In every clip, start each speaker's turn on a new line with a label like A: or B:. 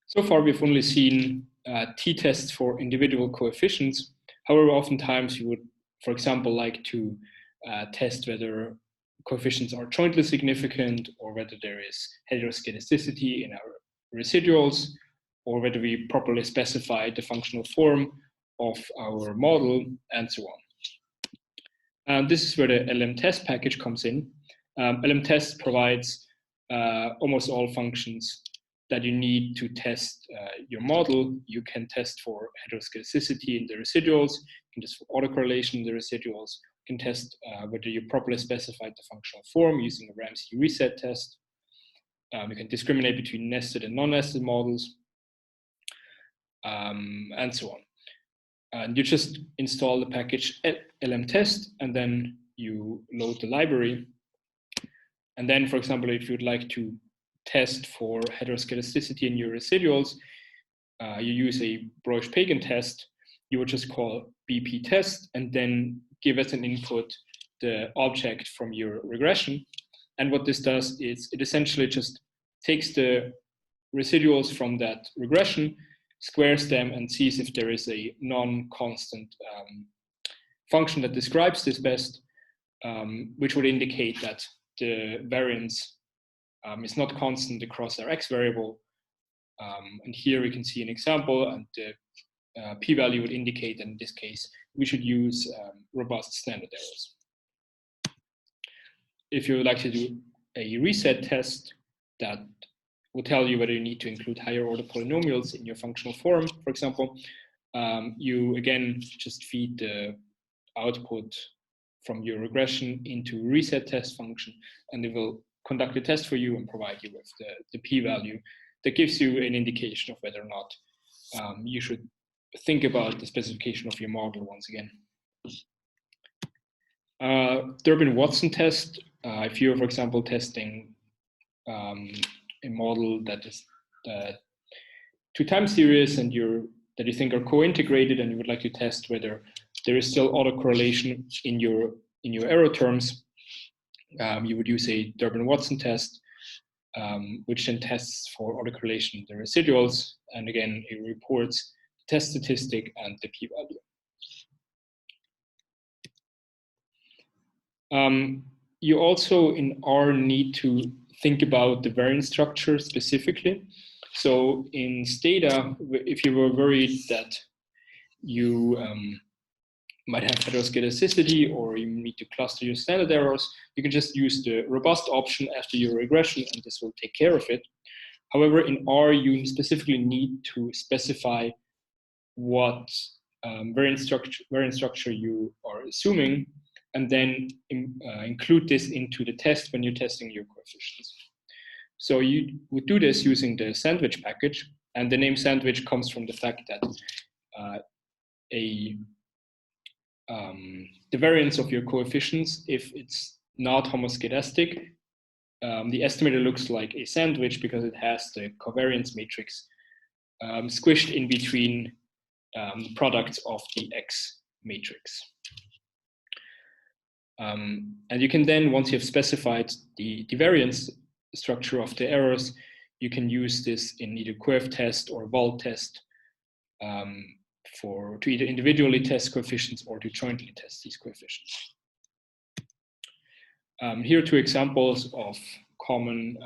A: So far, we've only seen t-tests for individual coefficients. However, oftentimes you would, for example, like to test whether coefficients are jointly significant, or whether there is heteroskedasticity in our residuals, or whether we properly specify the functional form of our model, and so on. This is where the Imtest package comes in. Imtest provides almost all functions that you need to test your model. You can test for heteroskedasticity in the residuals, you can test for autocorrelation in the residuals, you can test whether you properly specified the functional form using a Ramsey reset test. You can discriminate between nested and non-nested models, and so on. And you just install the package Imtest, and then you load the library. And then, for example, if you'd like to test for heteroskedasticity in your residuals, you use a Broich-Pagan test. You would just call BP test and then give as an input the object from your regression. And what this does is it essentially just takes the residuals from that regression, squares them, and sees if there is a non-constant function that describes this best, which would indicate that the variance is not constant across our x variable. And here we can see an example, and the p-value would indicate that in this case we should use robust standard errors. If you would like to do a reset test, that will tell you whether you need to include higher order polynomials in your functional form, for example. You again just feed the output from your regression into reset test function, and it will conduct a test for you and provide you with the p-value that gives you an indication of whether or not you should think about the specification of your model once again. Durbin-Watson test, if you're, for example, testing a model that is two time series and that you think are co-integrated, and you would like to test whether there is still autocorrelation in your error terms, you would use a Durbin-Watson test, which then tests for autocorrelation in the residuals, and again it reports the test statistic and the p-value. You also in R need to think about the variance structure specifically. So in Stata, if you were worried that you might have heteroskedasticity, or you need to cluster your standard errors, you can just use the robust option after your regression, and this will take care of it. However, in R, you specifically need to specify what variance structure you are assuming, and then include this into the test when you're testing your coefficients. So you would do this using the sandwich package, and the name sandwich comes from the fact that the variance of your coefficients, if it's not homoskedastic, the estimator looks like a sandwich because it has the covariance matrix squished in between the products of the X matrix. And you can then, once you've specified the variance structure of the errors, you can use this in either coef test or vol test to either individually test coefficients or to jointly test these coefficients. Here are two examples of common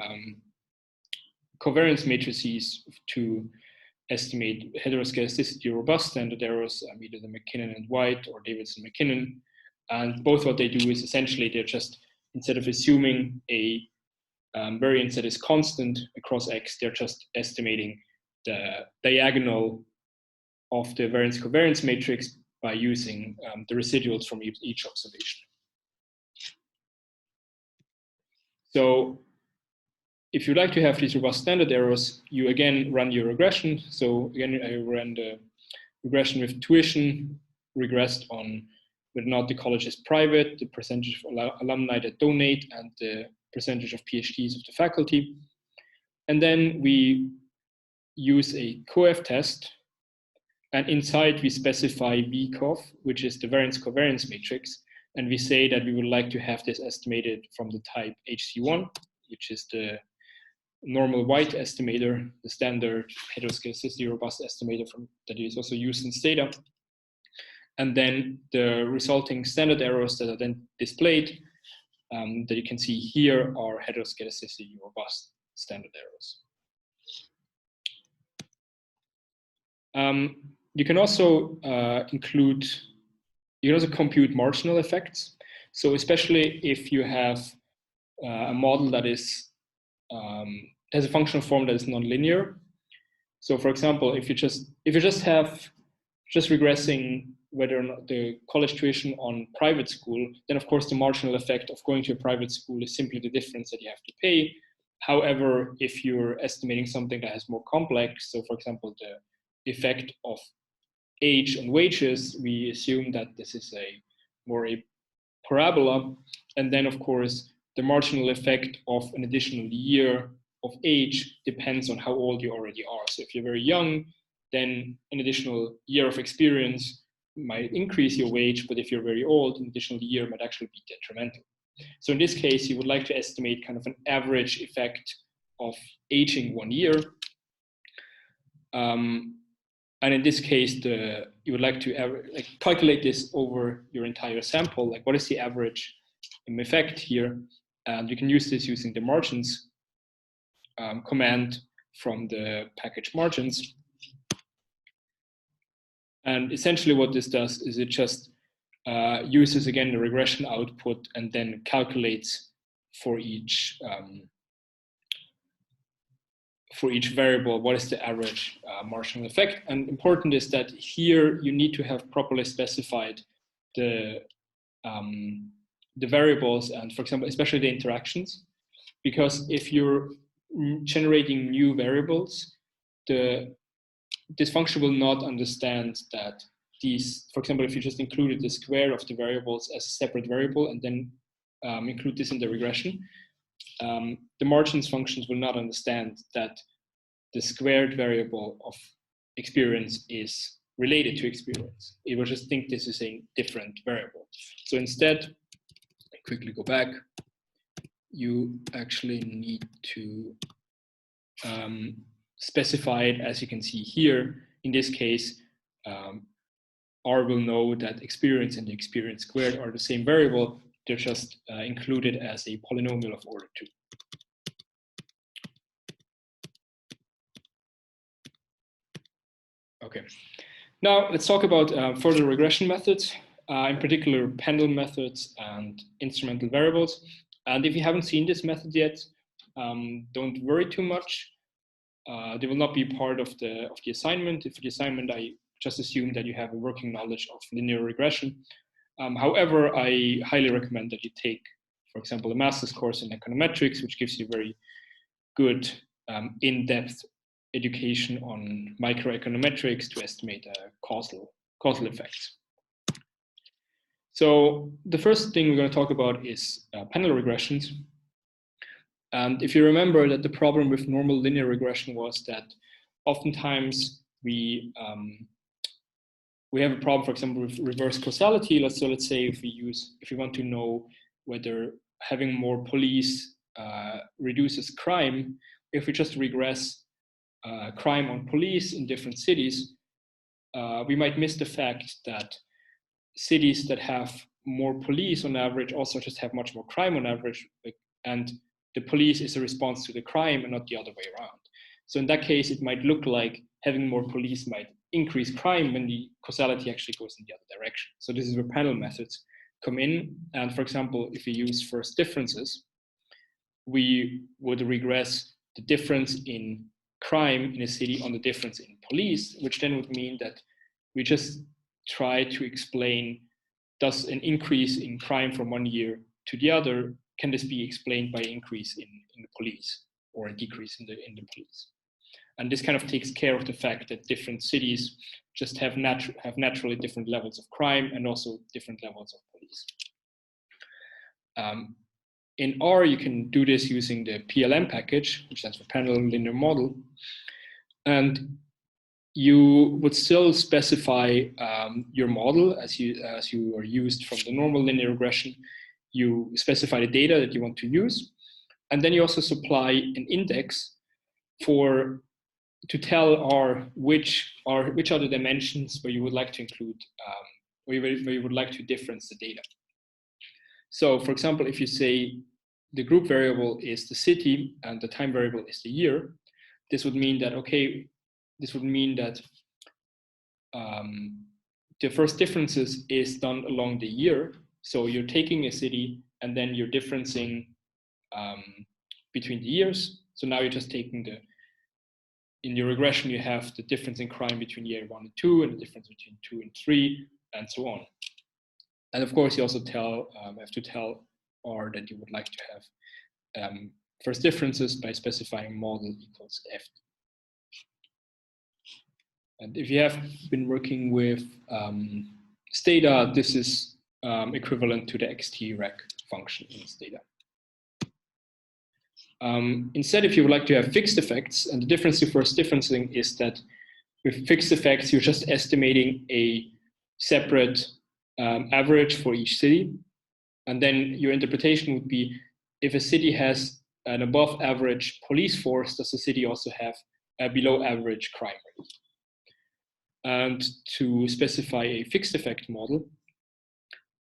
A: covariance matrices to estimate heteroskedasticity-robust standard errors, either the McKinnon and White or Davidson-McKinnon. And both what they do is essentially they're just, instead of assuming a variance that is constant across X, they're just estimating the diagonal of the variance covariance matrix by using the residuals from each observation. So if you'd like to have these robust standard errors, you again run your regression. So again, I ran the regression with tuition, regressed on whether or not the college is private, the percentage of alumni that donate, and the percentage of PhDs of the faculty. And then we use a coef test, and inside we specify VCOF, which is the variance covariance matrix, and we say that we would like to have this estimated from the type HC1, which is the normal white estimator, the standard heteroskedasticity-robust estimator that is also used in Stata. And then the resulting standard errors that are then displayed that you can see here are heteroskedasticity-robust standard errors. You can also compute marginal effects. So especially if you have a model that is has a functional form that is nonlinear. So for example, if you just have regressing whether or not the college tuition on private school, then of course the marginal effect of going to a private school is simply the difference that you have to pay. However, if you're estimating something that is more complex, so for example, the effect of age on wages, we assume that this is a parabola. And then of course, the marginal effect of an additional year of age depends on how old you already are. So if you're very young, then an additional year of experience might increase your wage, but if you're very old, an additional year might actually be detrimental. So in this case, you would like to estimate kind of an average effect of aging 1 year. And in this case, you would like to calculate this over your entire sample. Like, what is the average effect here? And you can use this using the margins command from the package margins. And essentially what this does is it just uses, again, the regression output and then calculates for each variable what is the average marginal effect. And important is that here you need to have properly specified the variables and, for example, especially the interactions, because if you're generating new variables, this function will not understand that these, for example, if you just included the square of the variables as a separate variable and then include this in the regression, the margins functions will not understand that the squared variable of experience is related to experience. It will just think this is a different variable. So instead, I quickly go back, you actually need to specify it, as you can see here. In this case, R will know that experience and the experience squared are the same variable. They're just included as a polynomial of order 2. Okay, now let's talk about further regression methods, in particular pendulum methods and instrumental variables. And if you haven't seen this method yet, don't worry too much. They will not be part of the assignment. If the assignment, I just assume that you have a working knowledge of linear regression. However, I highly recommend that you take, for example, a master's course in econometrics, which gives you very good in-depth education on microeconometrics to estimate causal effects. So the first thing we're going to talk about is pendular regressions. And if you remember that the problem with normal linear regression was that oftentimes we have a problem, for example, with reverse causality. Let's say if we want to know whether having more police reduces crime, if we just regress crime on police in different cities, we might miss the fact that cities that have more police on average also just have much more crime on average, and the police is a response to the crime and not the other way around. So in that case, it might look like having more police might increase crime when the causality actually goes in the other direction. So this is where pendular methods come in. And for example, if we use first differences, we would regress the difference in crime in a city on the difference in police, which then would mean that we just try to explain, does an increase in crime from 1 year to the other, can this be explained by increase in the police or a decrease in the police? And this kind of takes care of the fact that different cities just have naturally different levels of crime and also different levels of police. In R, you can do this using the PLM package, which stands for Pendulum Linear Model. And you would still specify your model as you are used from the normal linear regression. You specify the data that you want to use. And then you also supply an index to tell R which are the dimensions where you would like to include, where you would like to difference the data. So for example, if you say the group variable is the city and the time variable is the year, this would mean that, the first differences is done along the year. So you're taking a city and then you're differencing between the years. So now you're just taking in your regression, you have the difference in crime between year 1 and 2, and the difference between 2 and 3, and so on. And of course, you also have to tell R that you would like to have first differences by specifying model equals F. And if you have been working with Stata, this is equivalent to the xtrec function in Stata. Instead, if you would like to have fixed effects, and the difference to first differencing is that with fixed effects, you're just estimating a separate average for each city. And then your interpretation would be, if a city has an above average police force, does the city also have a below average crime rate? And to specify a fixed effect model,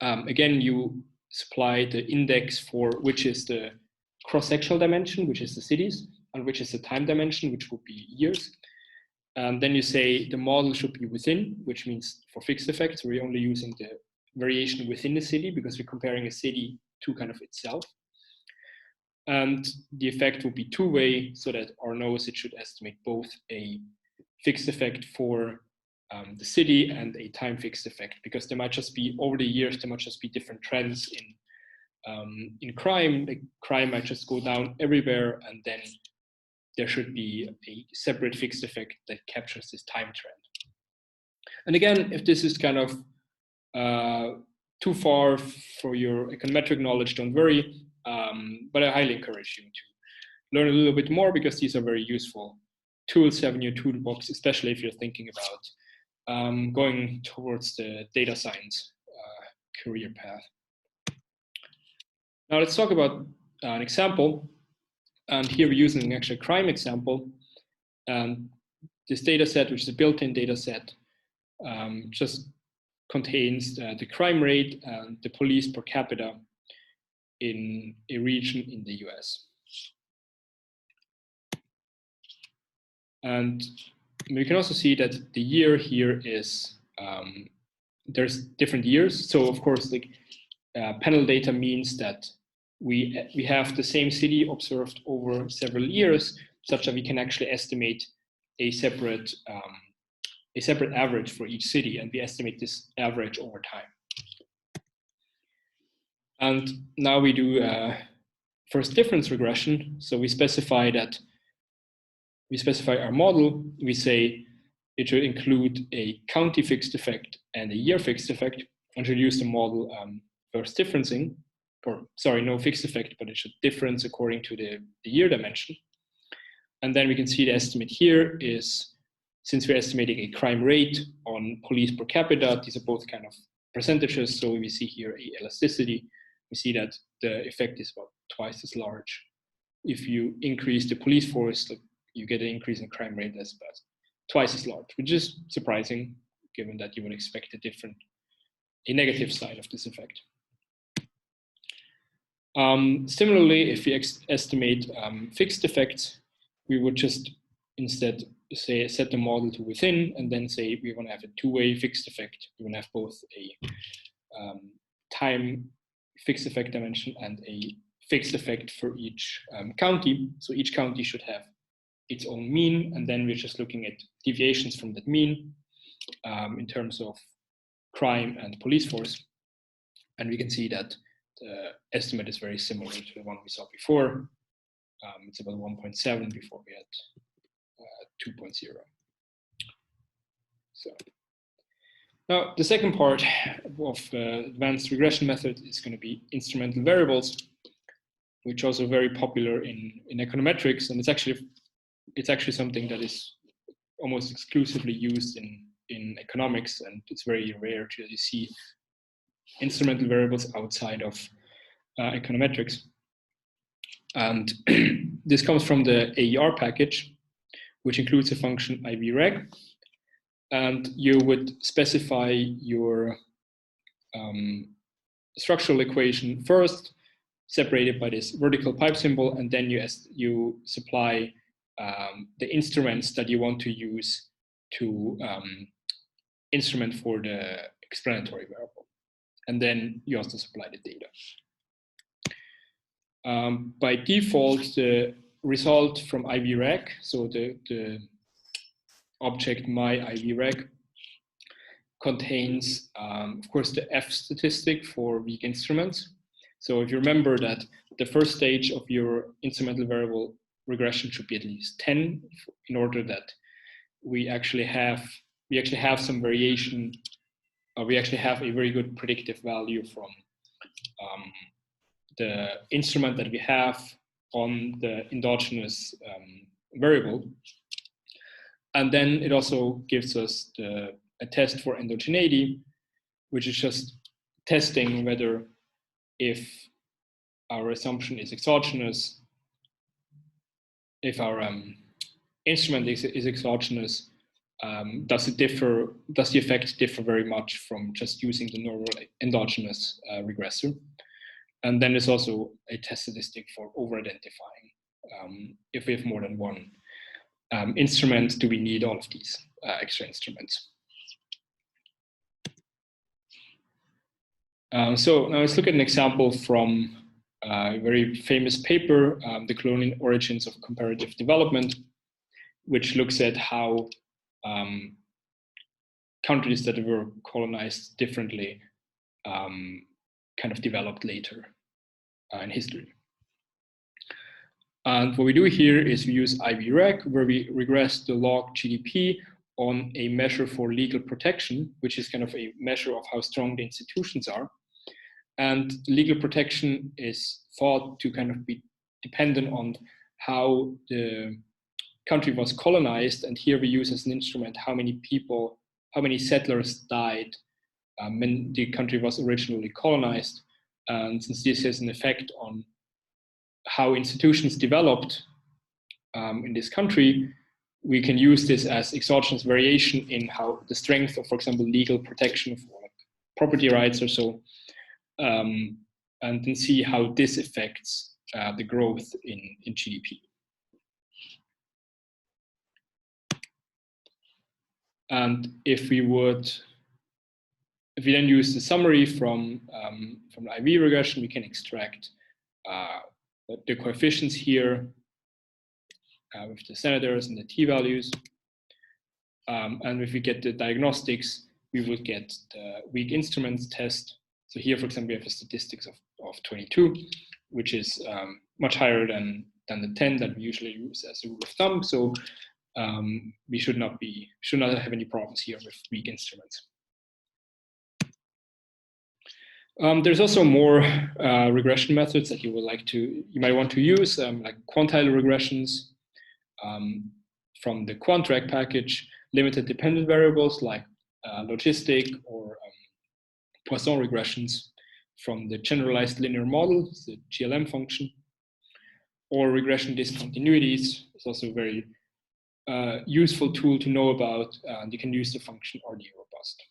A: again, you supply the index for which is the cross-sectional dimension, which is the cities, and which is the time dimension, which would be years. Then you say the model should be within, which means for fixed effects, we're only using the variation within the city because we're comparing a city to kind of itself. And the effect will be two-way, so that R knows it should estimate both a fixed effect for the city and a time fixed effect, because there might just be, over the years, there might just be different trends in crime. Like crime might just go down everywhere, and then there should be a separate fixed effect that captures this time trend. And again, if this is kind of too far for your econometric knowledge, don't worry, but I highly encourage you to learn a little bit more, because these are very useful tools to have in your toolbox, especially if you're thinking about going towards the data science career path. Now let's talk about an example. And here we're using actually a crime example. This data set, which is a built-in data set, just contains the crime rate and the police per capita in a region in the US. And we can also see that the year here is, there's different years. So of course, like panel data means that we have the same city observed over several years, such that we can actually estimate a separate average for each city, and we estimate this average over time. And now we do first difference regression. So we specify our model. We say it should include a county fixed effect and a year fixed effect, and should use the model first differencing, or sorry, no fixed effect, but it should difference according to the year dimension. And then we can see the estimate here is, since we're estimating a crime rate on police per capita, these are both kind of percentages. So we see here a elasticity. We see that the effect is about twice as large. If you increase the police force, you get an increase in crime rate that's about twice as large, which is surprising, given that you would expect a negative side of this effect. Similarly, if we estimate fixed effects, we would just instead set the model to within, and then say we want to have a two-way fixed effect. We want to have both a time fixed effect dimension and a fixed effect for each county. So each county should have its own mean, and then we're just looking at deviations from that mean in terms of crime and police force. And we can see that the estimate is very similar to the one we saw before. It's about 1.7 before we had 2.0. So now the second part of the advanced regression method is going to be instrumental variables, which are also very popular in econometrics, and it's actually something that is almost exclusively used in economics, and it's very rare to see instrumental variables outside of econometrics. And this comes from the AER package, which includes a function ivreg. And you would specify your structural equation first, separated by this vertical pipe symbol, and then you supply the instruments that you want to use to instrument for the explanatory variable. And then you also supply the data. By default, the result from ivreg, so the object my ivreg, contains, of course, the F statistic for weak instruments. So if you remember that the first stage of your instrumental variable regression should be at least 10 in order that we actually have some variation, we actually have a very good predictive value from the instrument that we have on the endogenous variable. And then it also gives us a test for endogeneity, which is just testing whether if our assumption is exogenous, if our instrument is exogenous, does the effect differ very much from just using the normal endogenous regressor? And then there's also a test statistic for over-identifying. If we have more than one instrument, do we need all of these extra instruments? So now let's look at an example from a very famous paper, The Colonial Origins of Comparative Development, which looks at how countries that were colonized differently kind of developed later in history. And what we do here is we use ivreg, where we regress the log GDP on a measure for legal protection, which is kind of a measure of how strong the institutions are. And legal protection is thought to kind of be dependent on how the country was colonized. And here we use as an instrument how many settlers died when the country was originally colonized. And since this has an effect on how institutions developed in this country, we can use this as exogenous variation in how the strength of, for example, legal protection for like property rights or so, and then see how this affects the growth in GDP. And if we then use the summary from the IV regression, we can extract the coefficients here with the senators and the t-values. And if we get the diagnostics, we would get the weak instruments test. So here, for example, we have a statistics of 22, which is much higher than the 10 that we usually use as a rule of thumb. So we should not have any problems here with weak instruments. There's also more regression methods that you might want to use, like quantile regressions from the quantrec package, limited dependent variables like logistic or Poisson regressions from the generalized linear model, the GLM function, or regression discontinuities. It's also a very useful tool to know about. You can use the function RD robust.